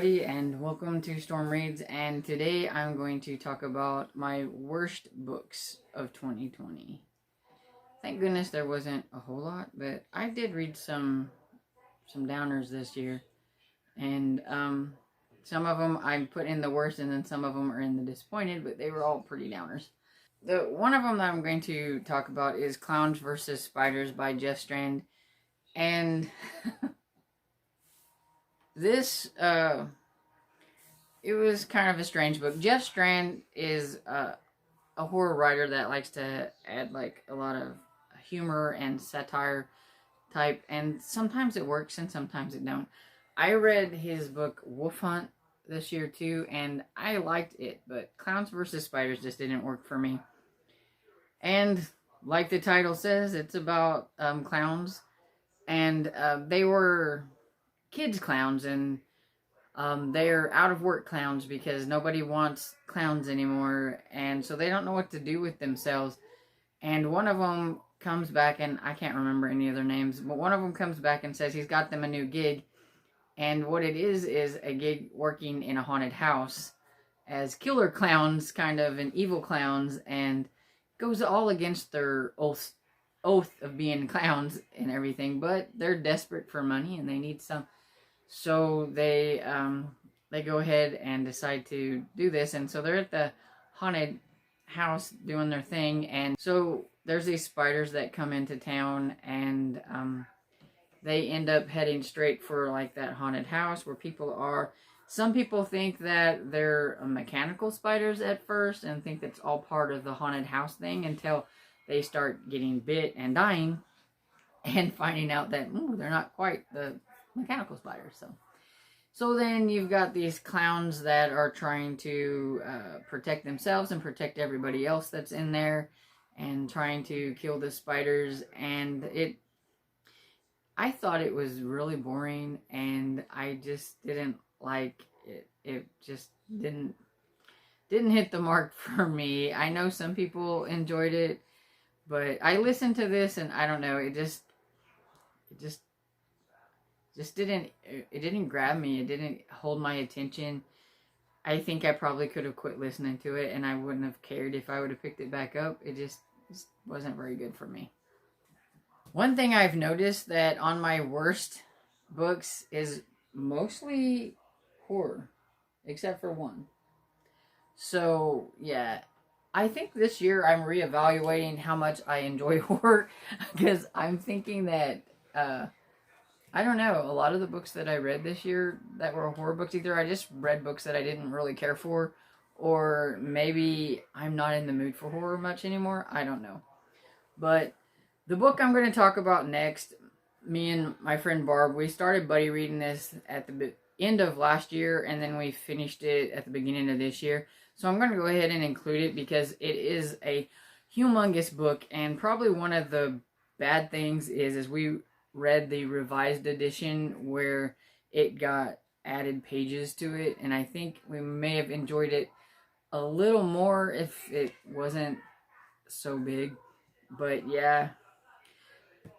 everybody, and welcome to Storm Reads. And today I'm going to talk about my worst books of 2020. Thank goodness there wasn't a whole lot, but I did read some downers this year, and some of them I put in the worst, and then some of them are in the disappointed, but they were all pretty downers. The one of them that I'm going to talk about is Clowns vs. Spiders by Jeff Strand, and this it was kind of a strange book. Jeff Strand is a horror writer that likes to add like a lot of humor and satire type, and sometimes it works and sometimes it don't. I read his book Wolf Hunt this year too, and I liked it, but Clowns vs. Spiders just didn't work for me. And like the title says, it's about clowns, and they were kids clowns, and they're out of work clowns because nobody wants clowns anymore, and so they don't know what to do with themselves. And one of them comes back, and I can't remember any of their names, but one of them comes back and says he's got them a new gig, and what it is a gig working in a haunted house as killer clowns, kind of, and evil clowns, and goes all against their oath of being clowns and everything, but they're desperate for money and they need some. So they go ahead and decide to do this, and so they're at the haunted house doing their thing, and so there's these spiders that come into town, and they end up heading straight for like that haunted house where people are. Some people think that they're mechanical spiders at first and think that's all part of the haunted house thing until they start getting bit and dying and finding out that they're not quite the mechanical spiders. So then you've got these clowns that are trying to protect themselves and protect everybody else that's in there, and trying to kill the spiders. And I thought it was really boring, and I just didn't like it. It just didn't hit the mark for me. I know some people enjoyed it, but I listened to this, and I don't know, it didn't grab me. It didn't hold my attention. I think I probably could have quit listening to it, and I wouldn't have cared if I would have picked it back up. It just wasn't very good for me. One thing I've noticed that on my worst books is mostly horror, except for one. So, yeah, I think this year I'm reevaluating how much I enjoy horror, because I'm thinking that, I don't know, a lot of the books that I read this year that were horror books, either I just read books that I didn't really care for, or maybe I'm not in the mood for horror much anymore. I don't know. But the book I'm going to talk about next, me and my friend Barb, we started buddy reading this at the end of last year, and then we finished it at the beginning of this year. So I'm going to go ahead and include it because it is a humongous book, and probably one of the bad things is we read the revised edition where it got added pages to it, and I think we may have enjoyed it a little more if it wasn't so big. But yeah,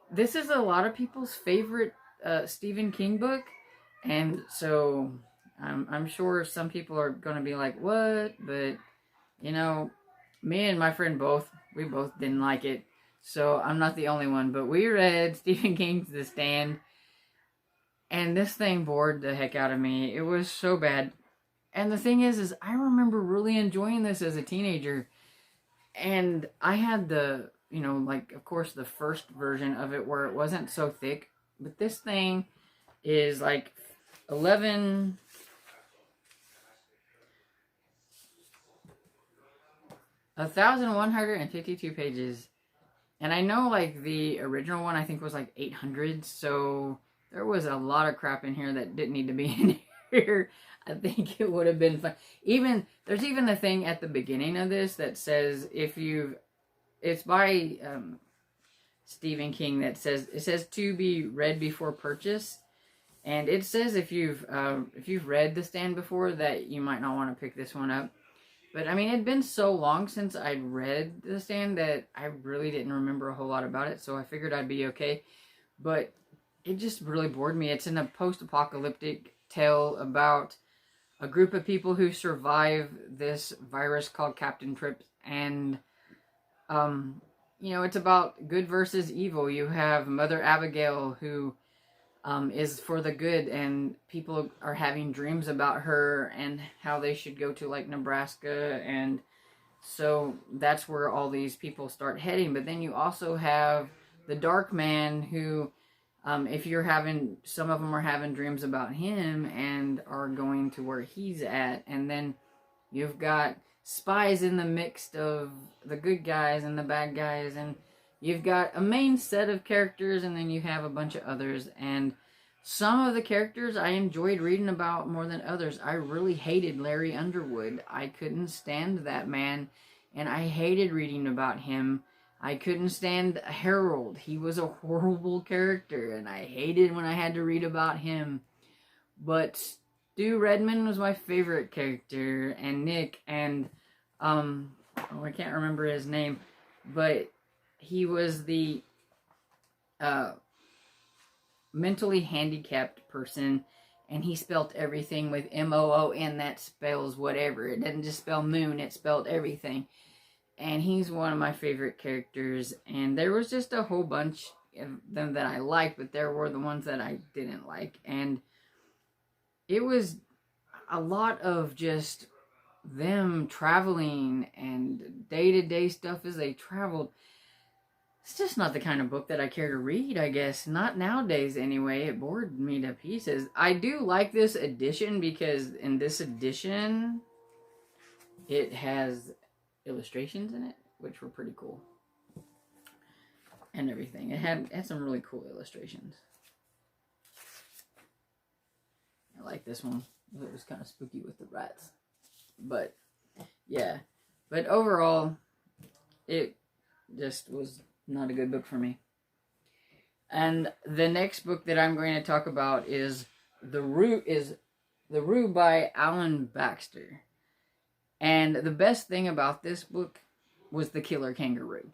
this is a lot of people's favorite Stephen King book, and so I'm sure some people are going to be like, what? But, you know, me and my friend we both didn't like it. So I'm not the only one. But we read Stephen King's The Stand, and this thing bored the heck out of me. It was so bad. And the thing is I remember really enjoying this as a teenager. And I had the, like, of course, the first version of it where it wasn't so thick. But this thing is like 1,152 pages. And I know, like, the original one, I think, was like 800. So there was a lot of crap in here that didn't need to be in here. I think it would have been fun. There's even the thing at the beginning of this that says it's by Stephen King, that says to be read before purchase. And it says if you've read The Stand before, that you might not want to pick this one up. But, I mean, it'd been so long since I'd read The Stand that I really didn't remember a whole lot about it, so I figured I'd be okay. But it just really bored me. It's in a post-apocalyptic tale about a group of people who survive this virus called Captain Trips, and it's about good versus evil. You have Mother Abigail, who is for the good, and people are having dreams about her and how they should go to like Nebraska, and so that's where all these people start heading. But then you also have the Dark Man, who, if you're having, some of them are having dreams about him and are going to where he's at. And then you've got spies in the mix of the good guys and the bad guys. And you've got a main set of characters, and then you have a bunch of others. And some of the characters I enjoyed reading about more than others. I really hated Larry Underwood. I couldn't stand that man, and I hated reading about him. I couldn't stand Harold. He was a horrible character, and I hated when I had to read about him. But Stu Redman was my favorite character, and Nick, and I can't remember his name, but he was the mentally handicapped person, and he spelt everything with M-O-O-N. That spells whatever. It doesn't just spell moon, it spelled everything. And he's one of my favorite characters, and there was just a whole bunch of them that I liked, but there were the ones that I didn't like, and it was a lot of just them traveling and day-to-day stuff as they traveled. It's just not the kind of book that I care to read, I guess. Not nowadays, anyway. It bored me to pieces. I do like this edition because in this edition, it has illustrations in it, which were pretty cool. And everything. It had some really cool illustrations. I like this one. It was kind of spooky with the rats. But, yeah. But overall, it just was not a good book for me. And the next book that I'm going to talk about is The Rue by Alan Baxter. And the best thing about this book was the killer kangaroo.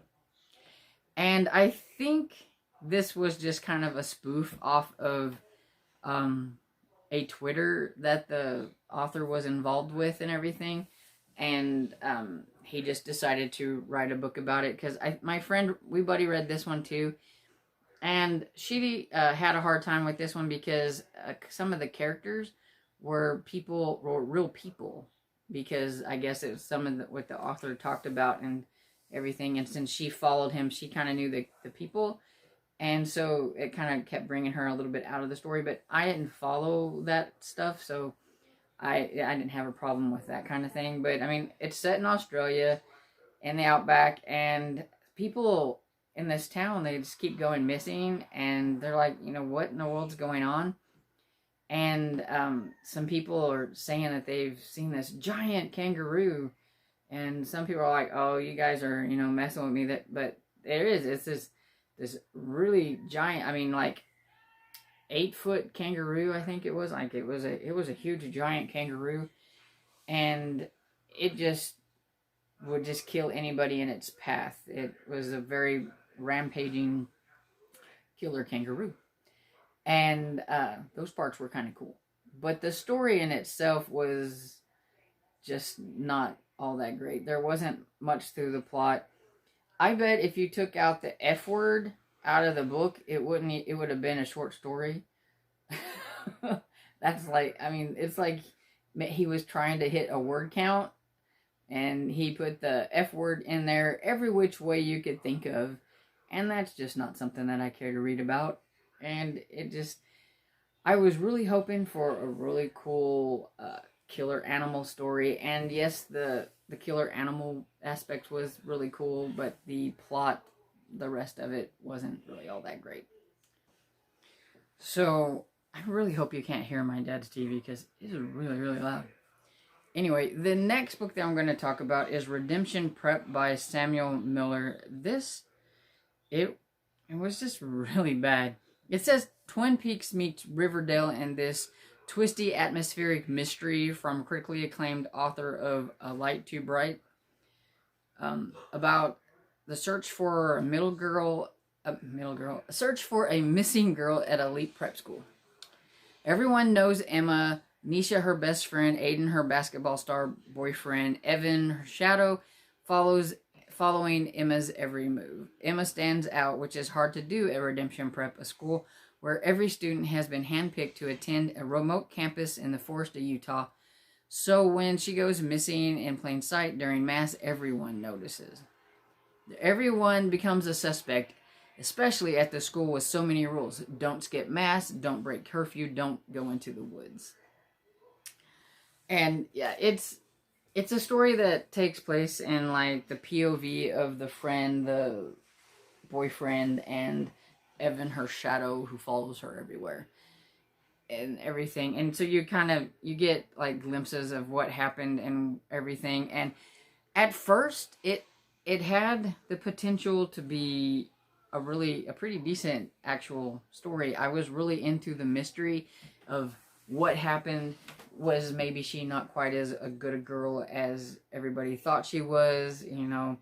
And I think this was just kind of a spoof off of a Twitter that the author was involved with and everything. And he just decided to write a book about it, because my friend, we buddy read this one too, and she had a hard time with this one because some of the characters were real people, because I guess it was some of what the author talked about and everything, and since she followed him, she kind of knew the people, and so it kind of kept bringing her a little bit out of the story. But I didn't follow that stuff, so I didn't have a problem with that kind of thing. But I mean, it's set in Australia, in the outback, and people in this town, they just keep going missing, and they're like, what in the world's going on? And some people are saying that they've seen this giant kangaroo, and some people are like, oh, you guys are, messing with me. But there is, it's this really giant, I mean, like 8-foot kangaroo, I think it was. Like it was a huge giant kangaroo, and it just would just kill anybody in its path. It was a very rampaging killer kangaroo, and those parts were kind of cool. But the story in itself was just not all that great. There wasn't much through the plot. I bet if you took out the F word out of the book, it would have been a short story. That's like, I mean, it's like he was trying to hit a word count, and he put the F word in there every which way you could think of, and that's just not something that I care to read about. And I was really hoping for a really cool killer animal story, and yes, the killer animal aspect was really cool, but the plot, the rest of it wasn't really all that great. So I really hope you can't hear my dad's TV, because it is really, really loud. Anyway, the next book that I'm going to talk about is Redemption Prep by Samuel Miller. It was just really bad. It says Twin Peaks meets Riverdale in this twisty atmospheric mystery from critically acclaimed author of A Light Too Bright, about the search for a search for a missing girl at elite prep school. Everyone knows Emma, Nisha, her best friend, Aiden, her basketball star boyfriend, Evan, her shadow, following Emma's every move. Emma stands out, which is hard to do at Redemption Prep, a school where every student has been handpicked to attend a remote campus in the forest of Utah. So when she goes missing in plain sight during mass, everyone notices. Everyone becomes a suspect, especially at the school with so many rules. Don't skip mass, don't break curfew, don't go into the woods. And yeah, it's a story that takes place in like the POV of the friend, the boyfriend, and Evan, her shadow, who follows her everywhere and everything. And so you get like glimpses of what happened and everything. And at first it had the potential to be a pretty decent actual story. I was really into the mystery of what happened. Was maybe she not quite as a good a girl as everybody thought she was, and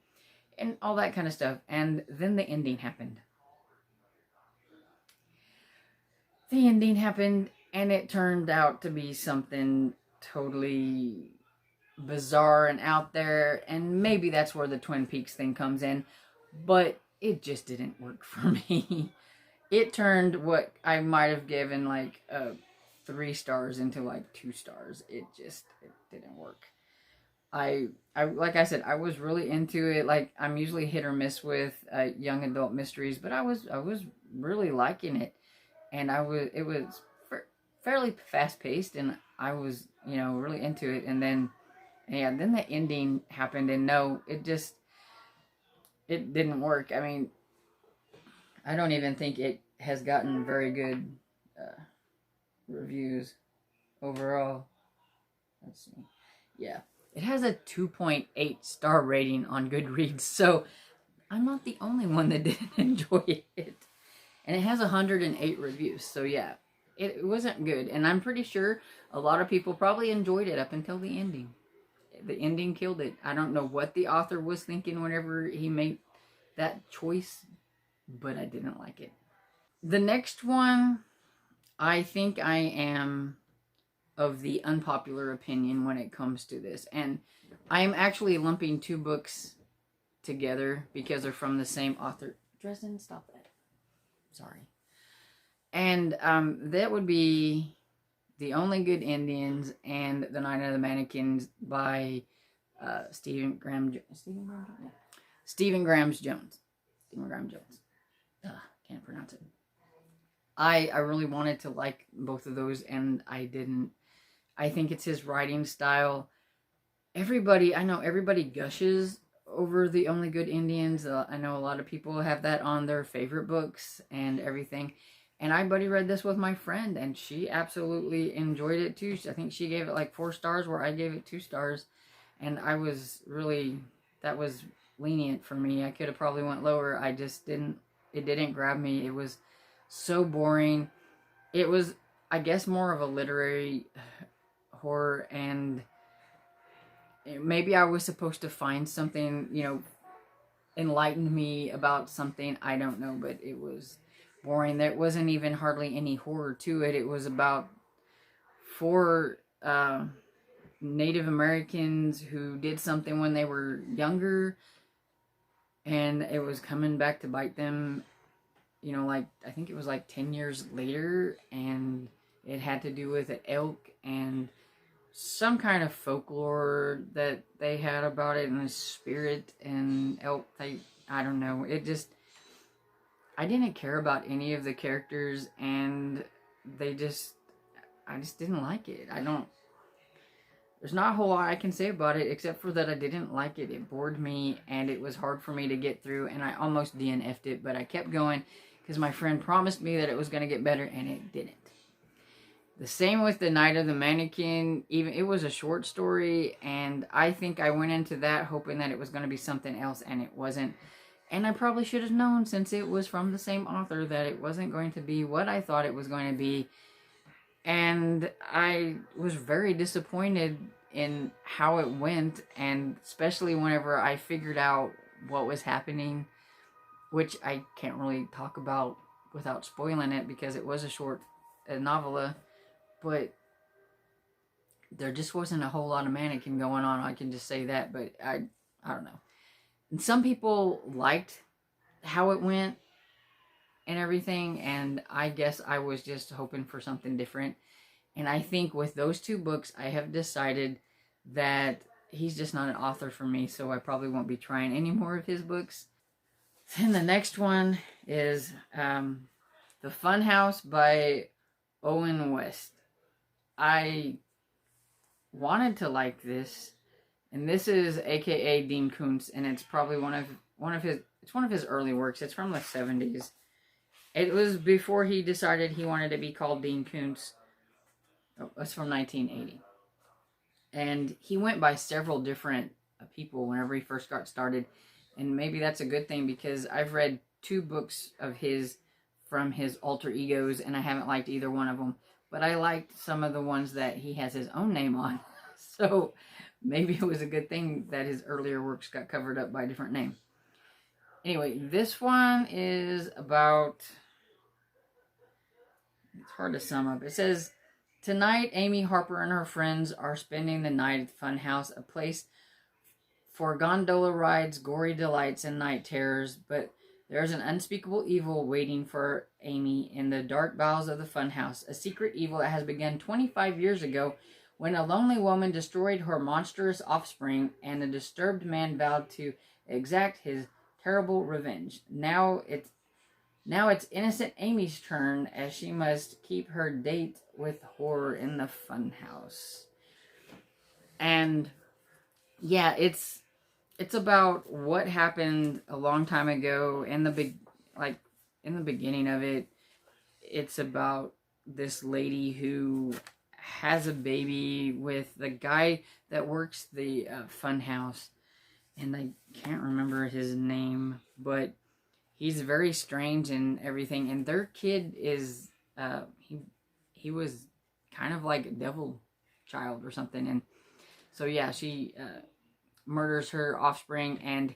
all that kind of stuff. And then the ending happened. And it turned out to be something totally bizarre and out there, and maybe that's where the Twin Peaks thing comes in, but it just didn't work for me. It turned what I might have given like 3 stars into like 2 stars. It didn't work. I like I said, I was really into it. Like, I'm usually hit or miss with young adult mysteries, but I was really liking it, and it was fairly fast paced, and I was really into it. And then then the ending happened, and no, it didn't work. I mean, I don't even think it has gotten very good reviews overall. Let's see. Yeah. It has a 2.8 star rating on Goodreads, so I'm not the only one that didn't enjoy it. And it has 108 reviews, so yeah, it wasn't good. And I'm pretty sure a lot of people probably enjoyed it up until the ending. The ending killed it. I don't know what the author was thinking whenever he made that choice, but I didn't like it. The next one, I think I am of the unpopular opinion when it comes to this. And I am actually lumping 2 books together because they're from the same author. Dresden, stop that. Sorry. And that would be The Only Good Indians and The Night of the Mannequins by Stephen Graham Jones. Can't pronounce it. I really wanted to like both of those, and I didn't. I think it's his writing style. I know everybody gushes over The Only Good Indians. I know a lot of people have that on their favorite books and everything. And I buddy read this with my friend, and she absolutely enjoyed it too. I think she gave it like 4 stars, where I gave it 2 stars. And I was really, that was lenient for me. I could have probably went lower. I just didn't, it didn't grab me. It was so boring. It was, I guess, more of a literary horror, and maybe I was supposed to find something, enlighten me about something. I don't know, but it was boring. There wasn't even hardly any horror to it. It was about 4 Native Americans who did something when they were younger, and it was coming back to bite them, like, I think it was like 10 years later, and it had to do with an elk and some kind of folklore that they had about it, and a spirit and elk. I don't know. I didn't care about any of the characters, and I just didn't like it. There's not a whole lot I can say about it, except for that I didn't like it. It bored me, and it was hard for me to get through, and I almost DNF'd it, but I kept going because my friend promised me that it was going to get better, and it didn't. The same with The Night of the Mannequin. Even it was a short story, and I think I went into that hoping that it was going to be something else, and it wasn't. And I probably should have known, since it was from the same author, that it wasn't going to be what I thought it was going to be. And I was very disappointed in how it went, and especially whenever I figured out what was happening, which I can't really talk about without spoiling it because it was a short novella. But there just wasn't a whole lot of mannequin going on. I can just say that, but I don't know. And some people liked how it went and everything, and I guess I was just hoping for something different. And I think with those two books, I have decided that he's just not an author for me, so I probably won't be trying any more of his books. Then the next one is The Funhouse by Owen West. I wanted to like this, and this is AKA Dean Koontz, and it's probably one of his early works. It's from the 70s. It was before he decided he wanted to be called Dean Koontz. Oh, it's from 1980. And he went by several different people whenever he first got started. And maybe that's a good thing, because I've read 2 books of his from his alter egos, and I haven't liked either one of them. But I liked some of the ones that he has his own name on. So maybe it was a good thing that his earlier works got covered up by a different name. Anyway, this one is about... It's hard to sum up. It says, tonight, Amy Harper and her friends are spending the night at the Funhouse, a place for gondola rides, gory delights, and night terrors. But there's an unspeakable evil waiting for Amy in the dark bowels of the Funhouse. A secret evil that has begun 25 years ago when a lonely woman destroyed her monstrous offspring and a disturbed man vowed to exact his terrible revenge. Now it's innocent Amy's turn, as she must keep her date with horror in the Funhouse. And yeah, it's about what happened a long time ago. In the beginning of it, it's about this lady who has a baby with the guy that works the Funhouse, and I can't remember his name, but he's very strange and everything. And their kid is, he was kind of like a devil child or something. And so, yeah, she murders her offspring, and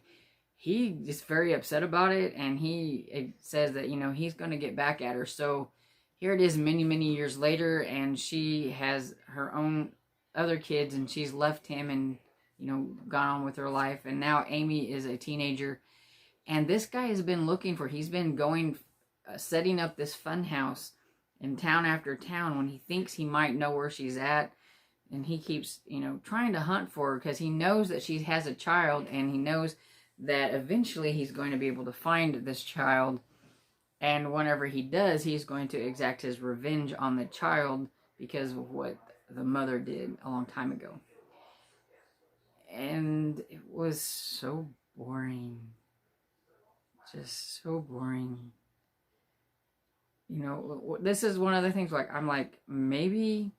he is very upset about it. And he says that, he's going to get back at her. So here it is many, many years later, and she has her own other kids, and she's left him and, gone on with her life. And now Amy is a teenager. And this guy has been he's been going, setting up this fun house in town after town when he thinks he might know where she's at. And he keeps, trying to hunt for her, because he knows that she has a child, and he knows that eventually he's going to be able to find this child. And whenever he does, he's going to exact his revenge on the child because of what the mother did a long time ago. And it was so boring. Just so boring. This is one of the things, I'm like, maybe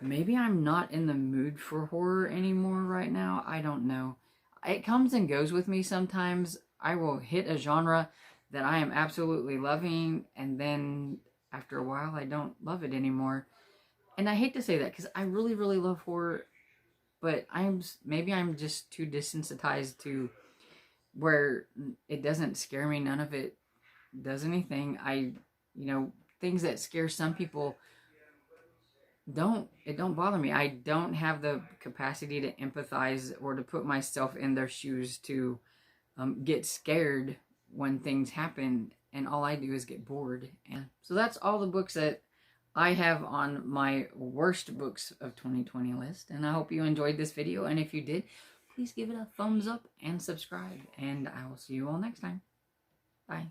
I'm not in the mood for horror anymore right now. I don't know. It comes and goes with me sometimes. I will hit a genre that I am absolutely loving, and then after a while, I don't love it anymore. And I hate to say that, because I really, really love horror, but maybe I'm just too desensitized to where it doesn't scare me. None of it does anything. Things that scare some people don't bother me. I don't have the capacity to empathize or to put myself in their shoes to get scared when things happen, and all I do is get bored. And so that's all the books that I have on my worst books of 2020 list, and I hope you enjoyed this video, and if you did, please give it a thumbs up and subscribe, and I will see you all next time. Bye.